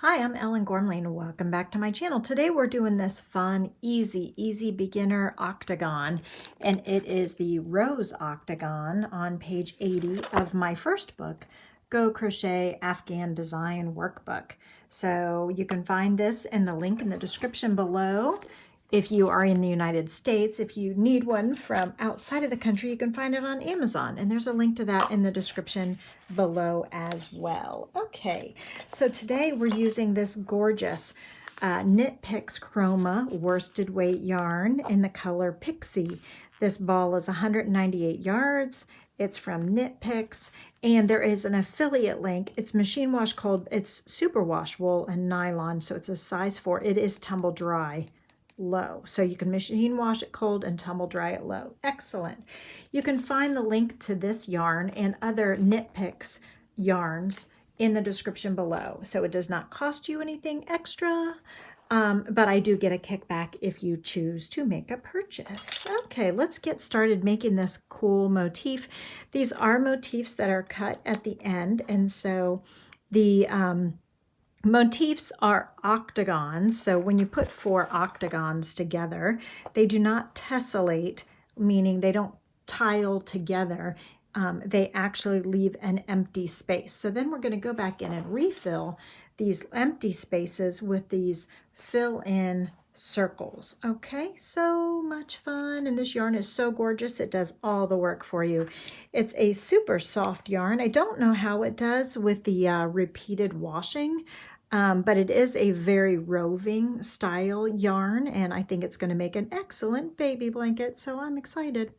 Hi, I'm Ellen Gormley and welcome back to my channel. Today we're doing this fun, easy beginner octagon, and it is the Rose Octagon on page 80 of my first book, Go Crochet Afghan Design Workbook. So you can find this in the link in the description below. If you are in the United States, if you need one from outside of the country, you can find it on Amazon. And there's a link to that in the description below as well. Okay, so today we're using this gorgeous Knit Picks Chroma worsted weight yarn in the color Pixie. This ball is 198 yards. It's from Knit Picks, and there is an affiliate link. It's machine wash cold. It's superwash wool and nylon, so it's a size 4. It is tumble dry low. So you can machine wash it cold and tumble dry it low. Excellent. You can find the link to this yarn and other Knit Picks yarns in the description below. So it does not cost you anything extra, but I do get a kickback if you choose to make a purchase. Okay, let's get started making this cool motif. These are motifs that are cut at the end, and so the motifs are octagons, so when you put 4 octagons together, they do not tessellate, meaning they don't tile together. They actually leave an empty space. So then we're going to go back in and refill these empty spaces with these fill-in circles. Okay, so much fun, and this yarn is so gorgeous. It does all the work for you. It's a super soft yarn. I don't know how it does with the repeated washing, but it is a very roving style yarn, and I think it's going to make an excellent baby blanket, so I'm excited.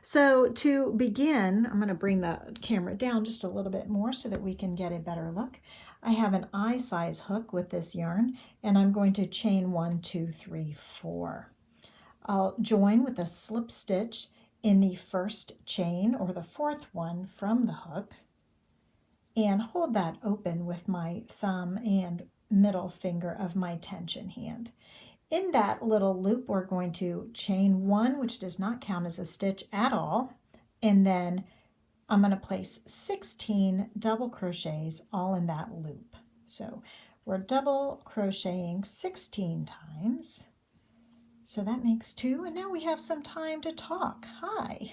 So to begin, I'm going to bring the camera down just a little bit more so that we can get a better look. I have an eye size hook with this yarn, and I'm going to chain 1, 2, 3, 4. I'll join with a slip stitch in the first chain, or the 4th one from the hook, and hold that open with my thumb and middle finger of my tension hand. In that little loop, we're going to chain 1, which does not count as a stitch at all, and then I'm going to place 16 double crochets all in that loop. So we're double crocheting 16 times. So that makes 2, and now we have some time to talk. Hi.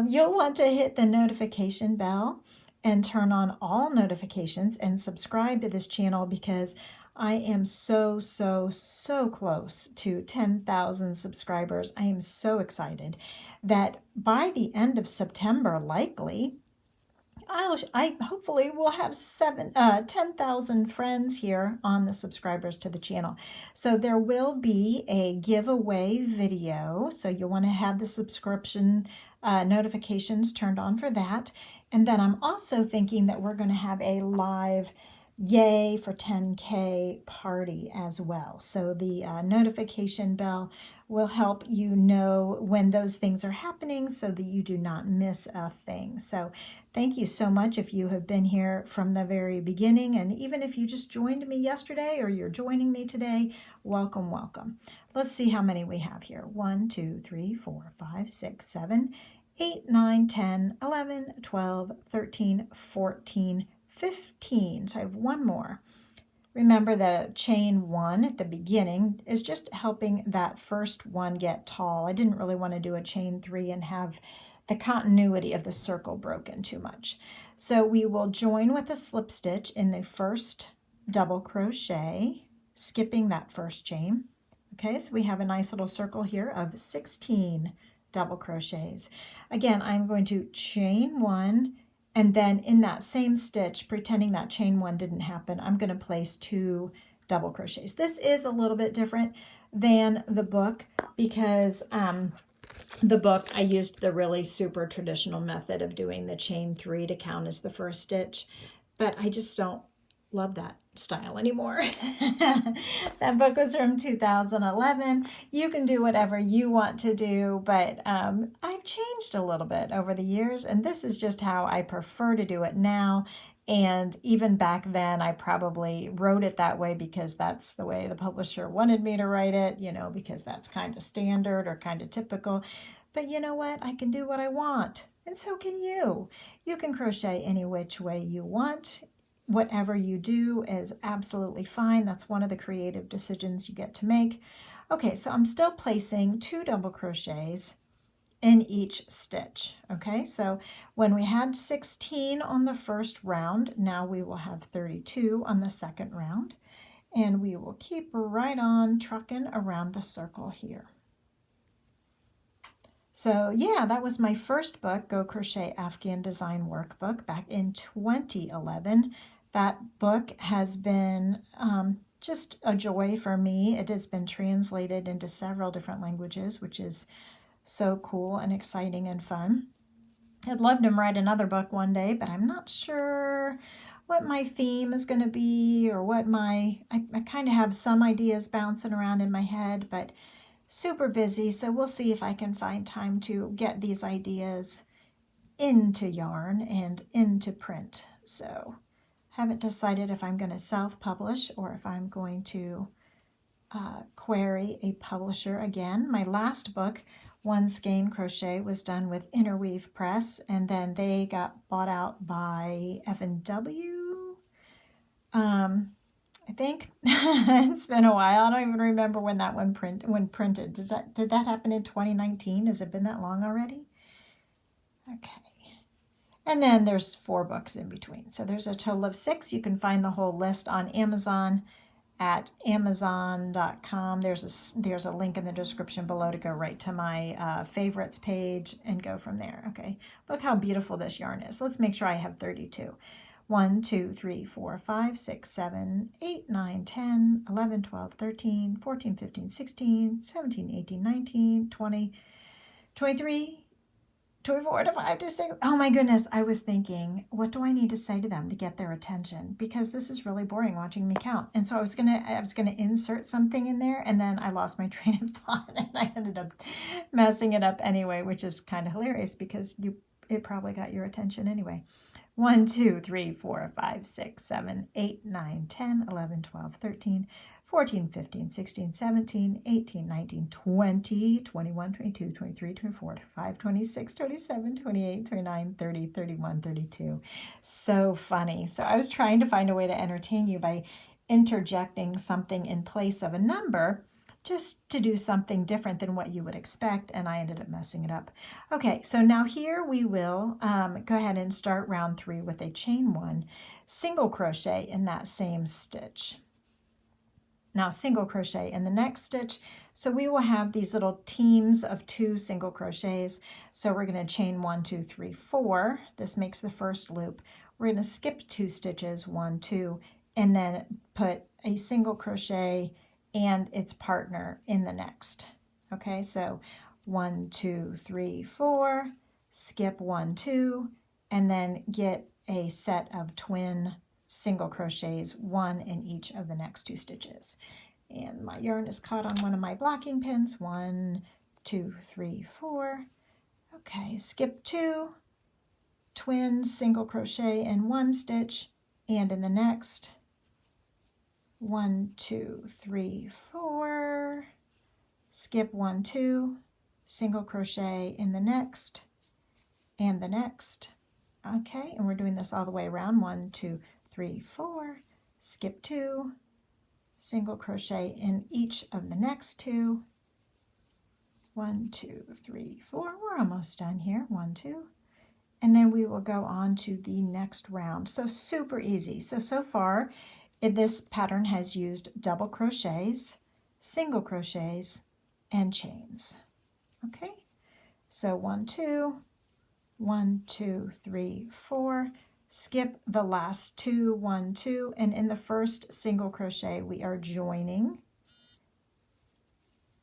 You'll want to hit the notification bell and turn on all notifications and subscribe to this channel, because I am so close to 10,000 subscribers. I am so excited that by the end of September, likely, I hopefully will have 10,000 friends here on the subscribers to the channel. So there will be a giveaway video. So you'll want to have the subscription notifications turned on for that. And then I'm also thinking that we're going to have a live Yay for 10K party as well. So the notification bell will help you know when those things are happening so that you do not miss a thing. So thank you so much if you have been here from the very beginning, and even if you just joined me yesterday or you're joining me today, welcome, welcome. Let's see how many we have here. 1, 2, 3, 4, 5, 6, 7, 8, 9, 10, 11, 12, 13, 14, 15. So I have one more. Remember, the chain 1 at the beginning is just helping that first one get tall. I didn't really want to do a chain 3 and have the continuity of the circle broken too much. So we will join with a slip stitch in the first double crochet, skipping that first chain. Okay, so we have a nice little circle here of 16 double crochets. Again, I'm going to chain 1, and then in that same stitch, pretending that chain 1 didn't happen, I'm going to place 2 double crochets. This is a little bit different than the book, because the book, I used the really super traditional method of doing the chain 3 to count as the first stitch, but I just don't love that style anymore. That book was from 2011. You can do whatever you want to do, but I've changed a little bit over the years, and this is just how I prefer to do it now. And even back then, I probably wrote it that way because that's the way the publisher wanted me to write it, because that's kind of standard or kind of typical. But you know what? I can do what I want, and so can you. You can crochet any which way you want. whatever you do is absolutely fine. That's one of the creative decisions you get to make. Okay, so I'm still placing 2 double crochets in each stitch. Okay, so when we had 16 on the first round, now we will have 32 on the second round, and we will keep right on trucking around the circle here. So yeah, that was my first book, Go Crochet Afghan Design Workbook, back in 2011. That book has been just a joy for me. It has been translated into several different languages, which is so cool and exciting and fun. I'd love to write another book one day, but I'm not sure what my theme is going to be or what I kind of have some ideas bouncing around in my head, but super busy, so we'll see if I can find time to get these ideas into yarn and into print. So haven't decided if I'm going to self-publish or if I'm going to query a publisher again. My last book, One Skein Crochet, was done with Interweave Press, and then they got bought out by F&W. I think it's been a while. I don't even remember when that one printed. Did that happen in 2019? Has it been that long already? Okay. And then there's 4 books in between. So there's a total of 6. You can find the whole list on Amazon at amazon.com. There's a link in the description below to go right to my favorites page and go from there. Okay. Look how beautiful this yarn is. Let's make sure I have 32. 1, 2, 3, 4, 5, 6, 7, 8, 9, 10, 11, 12, 13, 14, 15, 16, 17, 18, 19, 20, 23, 24, 25, 26. Oh my goodness. I was thinking, what do I need to say to them to get their attention? Because this is really boring watching me count. And so I was gonna insert something in there, and then I lost my train of thought and I ended up messing it up anyway, which is kind of hilarious because it probably got your attention anyway. 1, 2, 3, 4, 5, 6, 7, 8, 9, 10, 11, 12, 13, 14, 15, 16, 17, 18, 19, 20, 21, 22, 23, 24, 25, 26, 27, 28, 29, 30, 31, 32. So funny. So I was trying to find a way to entertain you by interjecting something in place of a number, just to do something different than what you would expect, and I ended up messing it up. Okay, so now here we will go ahead and start round 3 with a chain 1, single crochet in that same stitch. Now single crochet in the next stitch, so we will have these little teams of 2 single crochets. So we're going to chain 1, 2, 3, 4. This makes the first loop. We're going to skip 2 stitches, 1, 2, and then put a single crochet and its partner in the next. Okay, so 1, 2, 3, 4, skip 1, 2, and then get a set of twin single crochets, 1 in each of the next 2 stitches. And my yarn is caught on one of my blocking pins. 1, 2, 3, 4. Okay, skip 2, twin single crochet in one stitch and in the next. 1, 2, 3, 4, skip 1, 2, single crochet in the next and the next. Okay, and we're doing this all the way around. 1, 2, 3, 4, skip 2, single crochet in each of the next 2. 1, 2, 3, 4. We're almost done here. 1, 2. And then we will go on to the next round. So super easy. So far, this pattern has used double crochets, single crochets, and chains. Okay, so 1, 2, 1, 2, 3, 4, skip the last 2, 1, 2, and in the first single crochet we are joining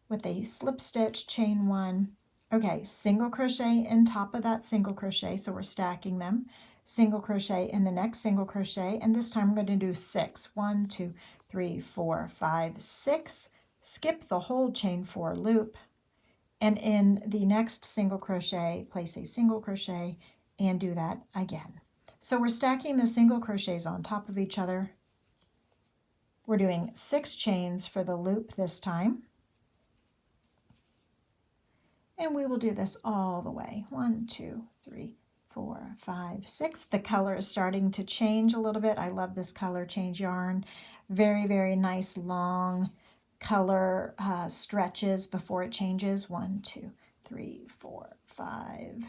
with a slip stitch, chain 1. Okay, single crochet in top of that single crochet, so we're stacking them. Single crochet in the next single crochet, and this time we're going to do 6. 1, 2, 3, 4, 5, 6. Skip the whole chain 4 loop, and in the next single crochet, place a single crochet and do that again. So we're stacking the single crochets on top of each other. We're doing 6 chains for the loop this time. And we will do this all the way. 1, 2, 3, 4, 5, 6. The color is starting to change a little bit. I love this color change yarn. Very, very nice long color stretches before it changes. 1, 2, 3, 4, 5,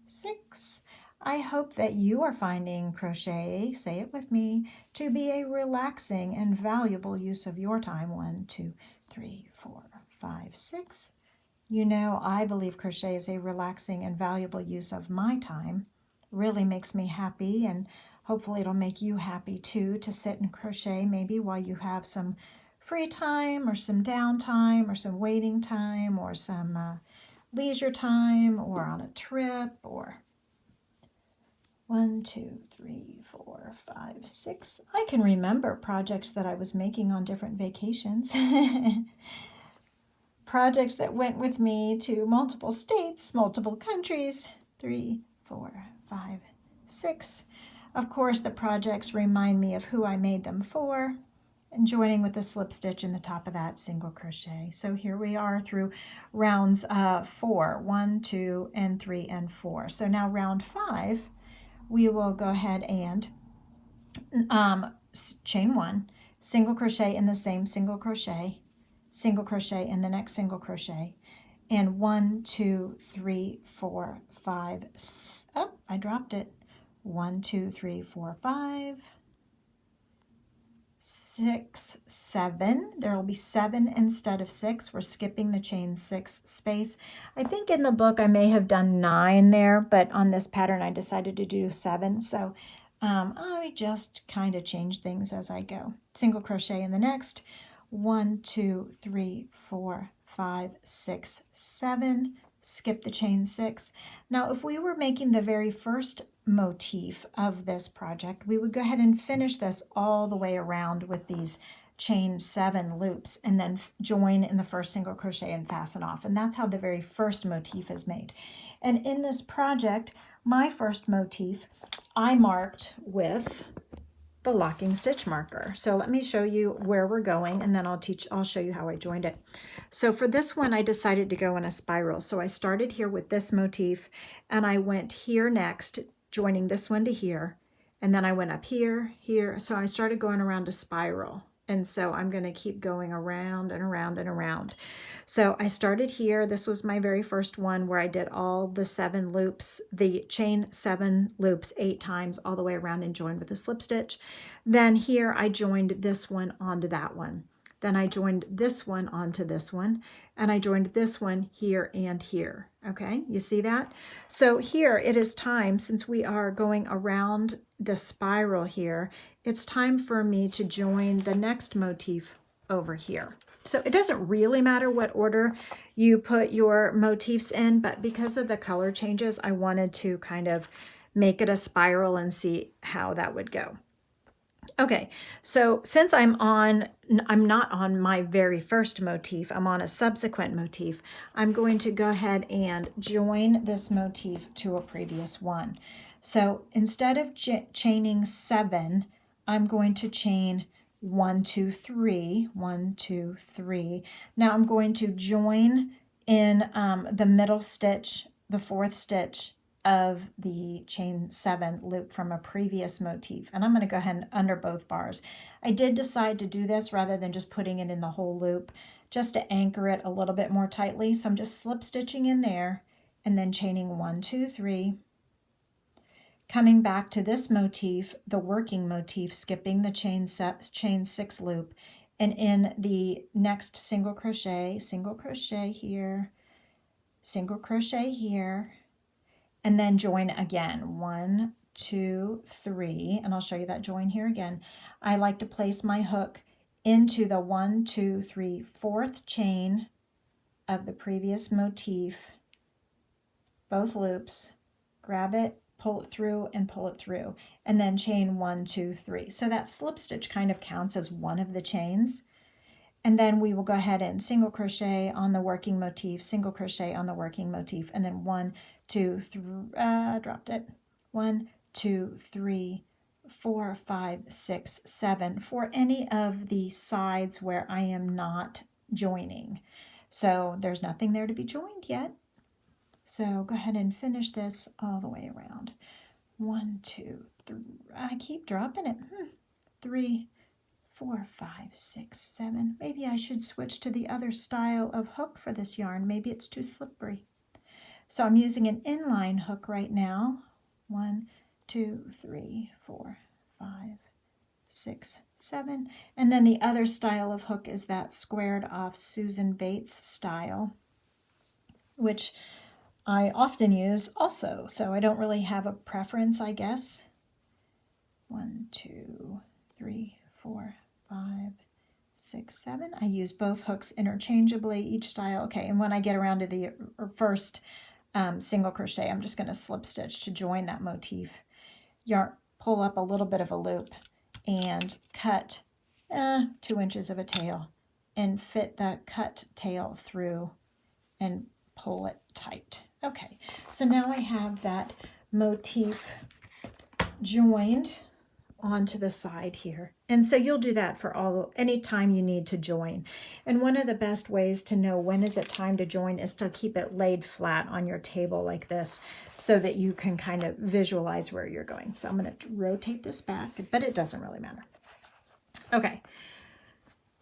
6. I hope that you are finding crochet, say it with me, to be a relaxing and valuable use of your time. 1, 2, 3, 4, 5, 6. You know, I believe crochet is a relaxing and valuable use of my time. It really makes me happy, and hopefully it'll make you happy too to sit and crochet maybe while you have some free time or some downtime or some waiting time or some leisure time or on a trip or 1, 2, 3, 4, 5, 6. I can remember projects that I was making on different vacations. Projects that went with me to multiple states, multiple countries. 3, 4, 5, 6. Of course, the projects remind me of who I made them for. And joining with a slip stitch in the top of that single crochet. So here we are through rounds 4, 1, 2, and 3, and 4. So now round 5, we will go ahead and chain 1, single crochet in the same single crochet in the next single crochet, and 1, 2, 3, 4, 5, oh, I dropped it. 1, 2, 3, 4, 5, 6, 7. There will be 7 instead of 6. We're skipping the chain 6 space. I think in the book I may have done 9 there, but on this pattern I decided to do 7. So I just kind of change things as I go. Single crochet in the next. 1, 2, 3, 4, 5, 6, 7. Skip the chain 6. Now, if we were making the very first motif of this project, we would go ahead and finish this all the way around with these chain 7 loops and then join in the first single crochet and fasten off. And that's how the very first motif is made. And in this project, my first motif, I marked with the locking stitch marker. So let me show you where we're going, and then I'll show you how I joined it. So for this one, I decided to go in a spiral. So I started here with this motif, and I went here next, joining this one to here, and then I went up here, here. So I started going around a spiral. And so I'm going to keep going around and around and around. So I started here. This was my very first one where I did all the 7 loops, the chain 7 loops 8 times all the way around and joined with a slip stitch. Then here I joined this one onto that one. Then I joined this one onto this one, and I joined this one here and here. Okay, you see that? So here it is time, since we are going around the spiral here, it's time for me to join the next motif over here. So it doesn't really matter what order you put your motifs in, but because of the color changes, I wanted to kind of make it a spiral and see how that would go. Okay, so since I'm not on my very first motif, I'm on a subsequent motif, I'm going to go ahead and join this motif to a previous one. So instead of chaining 7, I'm going to chain 1, 2, 3, 1, 2, 3. Now I'm going to join in the middle stitch, the 4th stitch of the chain 7 loop from a previous motif, and I'm going to go ahead and under both bars. I did decide to do this rather than just putting it in the whole loop, just to anchor it a little bit more tightly. So I'm just slip stitching in there and then chaining 1, 2, 3, coming back to this motif, the working motif, skipping the chain 6 loop, and in the next single crochet here, single crochet here, and then join again. 1, 2, 3, and I'll show you that join here again. I like to place my hook into the 1, 2, 3, 4th chain of the previous motif, both loops, grab it, pull it through, and pull it through, and then chain 1, 2, 3. So that slip stitch kind of counts as one of the chains. And then we will go ahead and single crochet on the working motif, single crochet on the working motif, and then 1, 2, 3, dropped it. 1, 2, 3, 4, 5, 6, 7 for any of the sides where I am not joining. So there's nothing there to be joined yet. So go ahead and finish this all the way around. 1, 2, 3. I keep dropping it. 3, 4, 5, 6, 7. Maybe I should switch to the other style of hook for this yarn. Maybe it's too slippery. So I'm using an inline hook right now. 1, 2, 3, 4, 5, 6, 7. And then the other style of hook is that squared off Susan Bates style, which I often use also. So I don't really have a preference, I guess. 1, 2, 3, 4, 5, 6, 7. I use both hooks interchangeably, each style. Okay, and when I get around to the first single crochet, I'm just going to slip stitch to join that motif. Yarn, pull up a little bit of a loop and cut 2 inches of a tail and fit that cut tail through and pull it tight. Okay, so now I have that motif joined onto the side here. And so you'll do that for any time you need to join. And one of the best ways to know when is it time to join is to keep it laid flat on your table like this so that you can kind of visualize where you're going. So I'm going to rotate this back, but it doesn't really matter. Okay.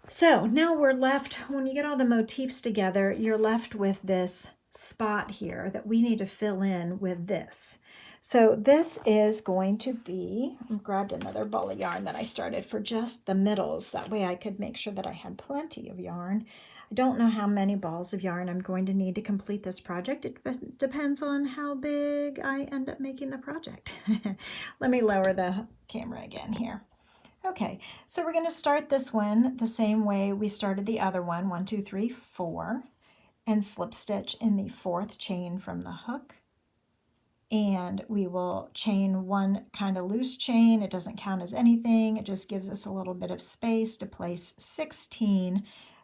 So now we're left, when you get all the motifs together, you're left with this spot here that we need to fill in with this. So this is going to be, I grabbed another ball of yarn that I started for just the middles. That way I could make sure that I had plenty of yarn. I don't know how many balls of yarn I'm going to need to complete this project. It depends on how big I end up making the project. Let me lower the camera again here. Okay, so we're going to start this one the same way we started the other one. 1, 2, 3, 4, and slip stitch in the 4th chain from the hook. And we will chain one kind of loose chain. It doesn't count as anything. It just gives us a little bit of space to place 16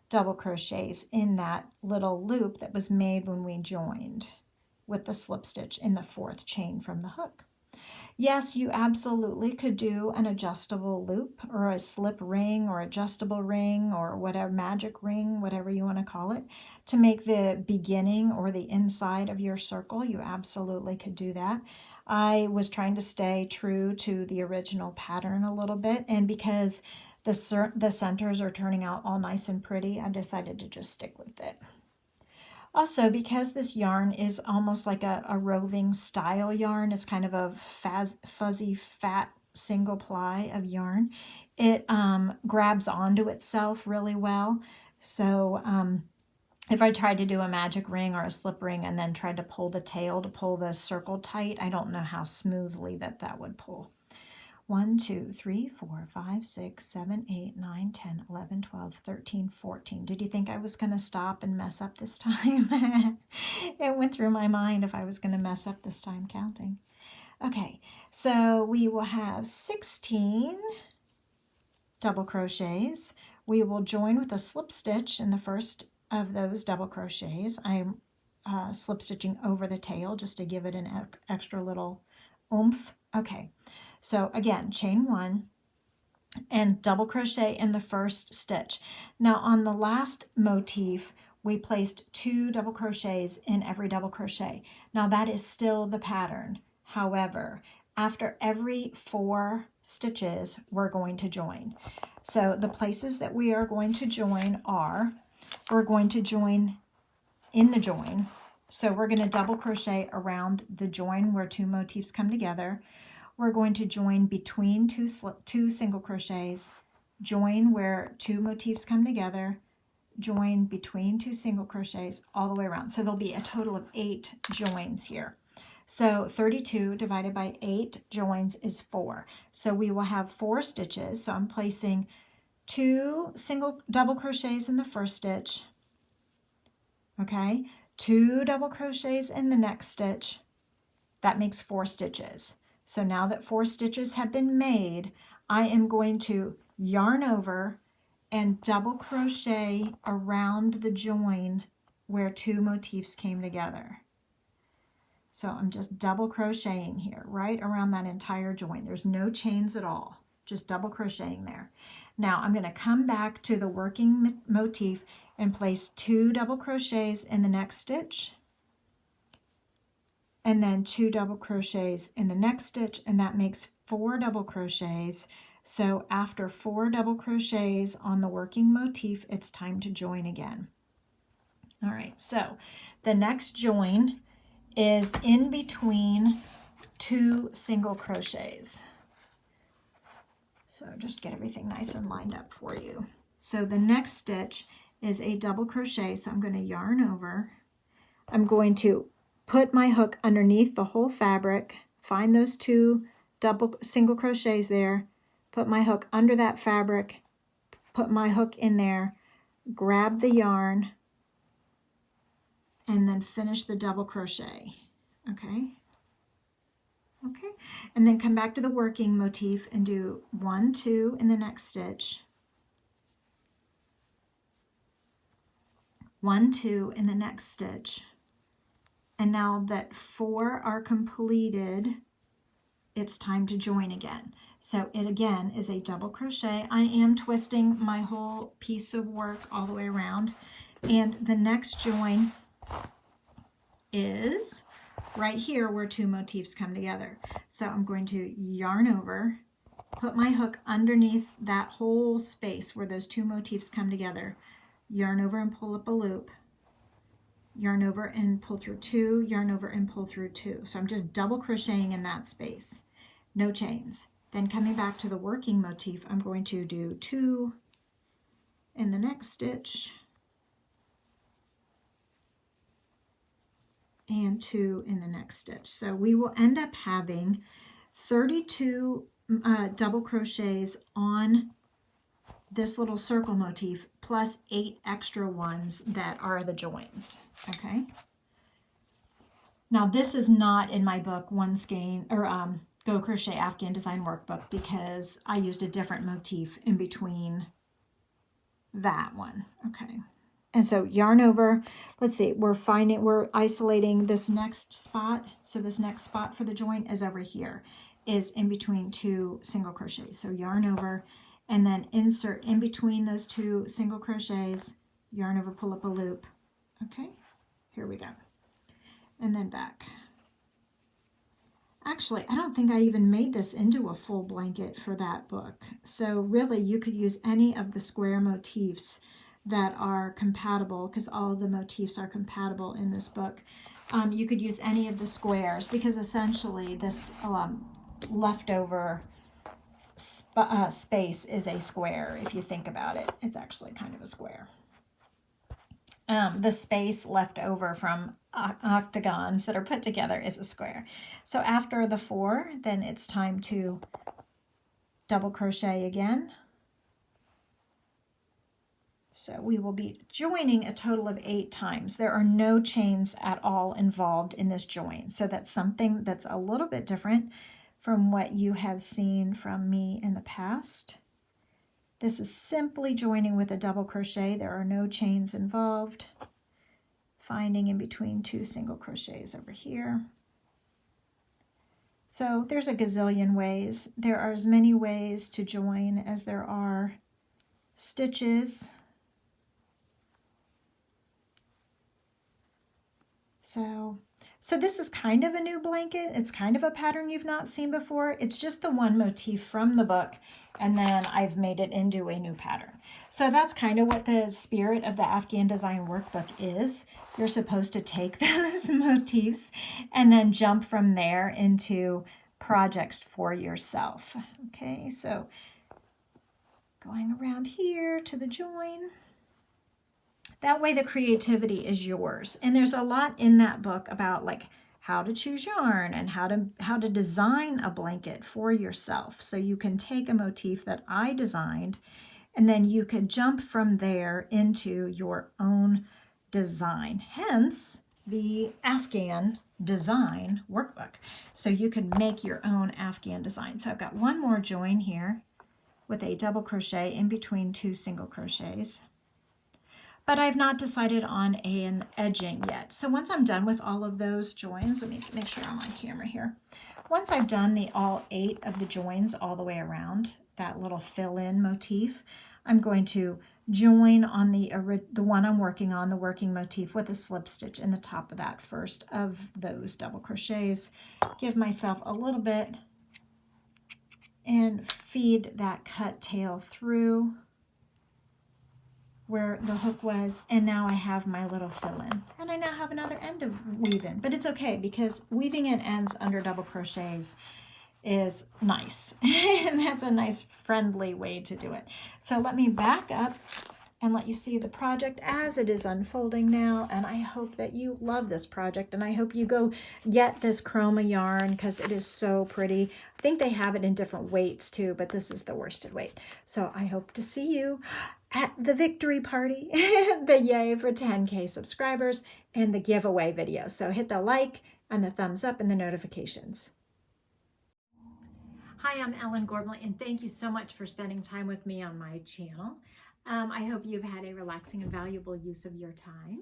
double crochets in that little loop that was made when we joined with the slip stitch in the 4th chain from the hook. Yes, you absolutely could do an adjustable loop or a slip ring or adjustable ring or whatever, magic ring, whatever you want to call it, to make the beginning or the inside of your circle. You absolutely could do that. I was trying to stay true to the original pattern a little bit, and because the centers are turning out all nice and pretty, I decided to just stick with it. Also, because this yarn is almost like a roving style yarn, it's kind of a fuzzy, fat single ply of yarn, it grabs onto itself really well. So if I tried to do a magic ring or a slip ring and then tried to pull the tail to pull the circle tight, I don't know how smoothly that would pull. 1, 2, 3, 4, 5, 6, 7, 8, 9, 10, 11, 12, 13, 14. Did you think I was going to stop and mess up this time? It went through my mind if I was going to mess up this time counting. Okay, so we will have 16 double crochets. We will join with a slip stitch in the first of those double crochets. I'm slip stitching over the tail just to give it an extra little oomph. Okay. So again, chain 1 and double crochet in the first stitch. Now on the last motif, we placed 2 double crochets in every double crochet. Now that is still the pattern. However, after every 4 stitches, we're going to join. So the places that we are going to join are, we're going to join in the join. So we're going to double crochet around the join where 2 motifs come together. We're going to join between 2 single crochets, join where 2 motifs come together, join between 2 single crochets all the way around. So there'll be a total of 8 joins here. So 32 divided by 8 joins is 4. So we will have 4 stitches. So I'm placing 2 double crochets in the first stitch, okay, 2 double crochets in the next stitch. That makes 4 stitches. So now that 4 stitches have been made, I am going to yarn over and double crochet around the join where 2 motifs came together. So I'm just double crocheting here, right around that entire join. There's no chains at all, just double crocheting there. Now I'm going to come back to the working motif and place 2 double crochets in the next stitch, and then 2 double crochets in the next stitch, and that makes 4 double crochets. So after 4 double crochets on the working motif, it's time to join again. All right, so the next join is in between 2 single crochets. So just get everything nice and lined up for you. So the next stitch is a double crochet, so I'm going to yarn over. I'm going to put my hook underneath the whole fabric, find those 2 single crochets there, put my hook under that fabric, put my hook in there, grab the yarn, and then finish the double crochet. Okay, and then come back to the working motif and do 1, 2 in the next stitch, 1, 2 in the next stitch. And now that 4 are completed, it's time to join again. So it again is a double crochet. I am twisting my whole piece of work all the way around. And the next join is right here where 2 motifs come together. So I'm going to yarn over, put my hook underneath that whole space where those 2 motifs come together, yarn over and pull up a loop, yarn over and pull through 2, yarn over and pull through 2. So I'm just double crocheting in that space, no chains. Then coming back to the working motif, I'm going to do 2 in the next stitch and 2 in the next stitch. So we will end up having 32 double crochets on this little circle motif plus 8 extra ones that are the joins. Okay. Now this is not in my book One Skein or Go Crochet Afghan Design Workbook because I used a different motif in between that one. Okay. And so yarn over, let's see, we're isolating this next spot. So this next spot for the join is over here, is in between 2 single crochets. So yarn over and then insert in between those 2 single crochets, yarn over, pull up a loop. Okay, here we go. And then back. Actually, I don't think I even made this into a full blanket for that book. So really you could use any of the square motifs that are compatible, because all of the motifs are compatible in this book. You could use any of the squares because essentially this leftover space is a square. If you think about it, it's actually kind of a square. The space left over from octagons that are put together is a square. So after the 4, then it's time to double crochet again. So we will be joining a total of 8 times. There are no chains at all involved in this join. So that's something that's a little bit different from what you have seen from me in the past. This is simply joining with a double crochet. There are no chains involved. Finding in between 2 single crochets over here. So there's a gazillion ways. There are as many ways to join as there are stitches. So this is kind of a new blanket. It's kind of a pattern you've not seen before. It's just the one motif from the book, and then I've made it into a new pattern. So that's kind of what the spirit of the Afghan Design Workbook is. You're supposed to take those motifs and then jump from there into projects for yourself. Okay, so going around here to the join. That way the creativity is yours. And there's a lot in that book about like how to choose yarn and how to design a blanket for yourself. So you can take a motif that I designed and then you could jump from there into your own design. Hence the Afghan Design Workbook. So you can make your own Afghan design. So I've got one more join here with a double crochet in between 2 single crochets. But I've not decided on an edging yet. So once I'm done with all of those joins, let me make sure I'm on camera here. Once I've done all 8 of the joins all the way around, that little fill-in motif, I'm going to join on the one I'm working on, the working motif, with a slip stitch in the top of that first of those double crochets. Give myself a little bit and feed that cut tail through where the hook was, and now I have my little fill-in, and I now have another end to weave in. But it's okay, because weaving in ends under double crochets is nice and that's a nice friendly way to do it. So let me back up and let you see the project as it is unfolding now, and I hope that you love this project, and I hope you go get this chroma yarn because it is so pretty. I think they have it in different weights too, but this is the worsted weight. So I hope to see you at the victory party, the yay for 10K subscribers, and the giveaway video. So hit the like and the thumbs up and the notifications. Hi, I'm Ellen Gormley, and thank you so much for spending time with me on my channel. I hope you've had a relaxing and valuable use of your time.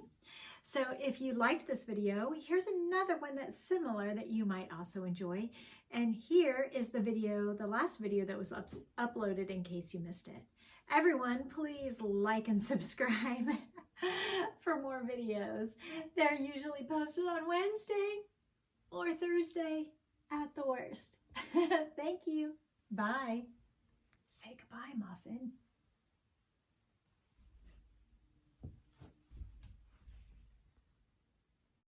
So if you liked this video, here's another one that's similar that you might also enjoy. And here is the video, the last video that was uploaded in case you missed it. Everyone, please like and subscribe for more videos. They're usually posted on Wednesday or Thursday at the worst. Thank you. Bye. Say goodbye, Muffin.